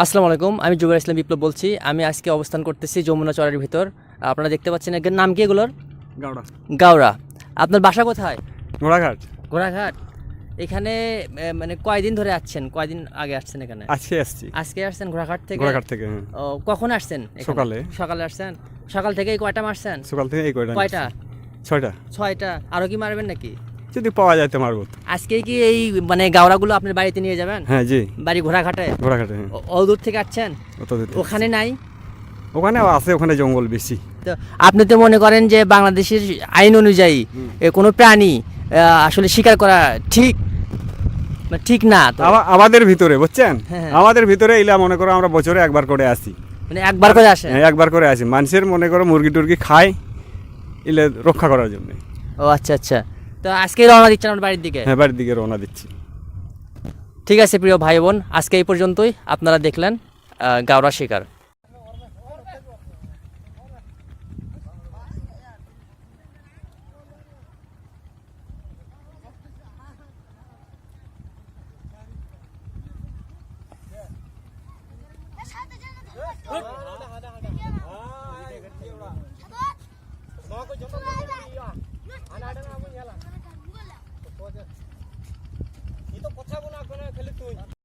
আসসালামু আলাইকুম, আমি জুবাইর ইসলাম বিপ্লব বলছি। আমি আজকে অবস্থান করতেছি যমুনা চরের ভিতর। আপনারা দেখতে পাচ্ছেন এর নাম কি এগুলোর? গাওড়া। গাওড়া। আপনার বাসা কোথায়? ঘোড়াঘাট। ঘোড়াঘাট। এখানে মানে কয়দিন ধরে আসছেন? কয়দিন আগে আসছেন এখানে? আজকে আসছি। আজকে আসছেন ঘোড়াঘাট থেকে? ঘোড়াঘাট থেকে, হ্যাঁ। ও, কখন আসছেন এখানে? সকালে। সকালে আসছেন? সকাল থেকে কয়টা মারছেন? সকাল থেকে এই কয়টা? কয়টা? 6টা। 6টা। আরও কি মারবেন নাকি? যদি পাওয়া যায় তো মারবো। আজকেই কি এই মানে গাওড়াগুলো আপনার বাড়িতে নিয়ে যাবেন? হ্যাঁ জি। বাড়ি ঘোড়াঘাটে? ঘোড়াঘাটে, হ্যাঁ। অত দূর থেকে আসছেন? অত দূর থেকে। ওখানে নাই? ওখানে আছে, ওখানে জঙ্গল বেশি। তো আপনি তো মনে করেন যে বাংলাদেশের আইন অনুযায়ী কোনো প্রাণী আসলে শিকার করা ঠিক মানে ঠিক না তো? আমাদের ভিতরে বুঝছেন, হ্যাঁ। আমাদের ভিতরে এলা মনে করো আমরা বছরে একবার করে আসি। মানে একবার করে আসে? হ্যাঁ, একবার করে আসি। মানুষের মনে করো মুরগি টুরগি খায় এলে রক্ষা করার জন্য। ও আচ্ছা আচ্ছা। তো আজকে রওনা দিচ্ছেন আমার বাড়ির দিকে? হ্যাঁ, বাড়ির দিকে রওনা দিচ্ছি। ঠিক আছে প্রিয় ভাই বোন, আজকে এই পর্যন্তই। আপনারা দেখলেন গাওড়া শিকার।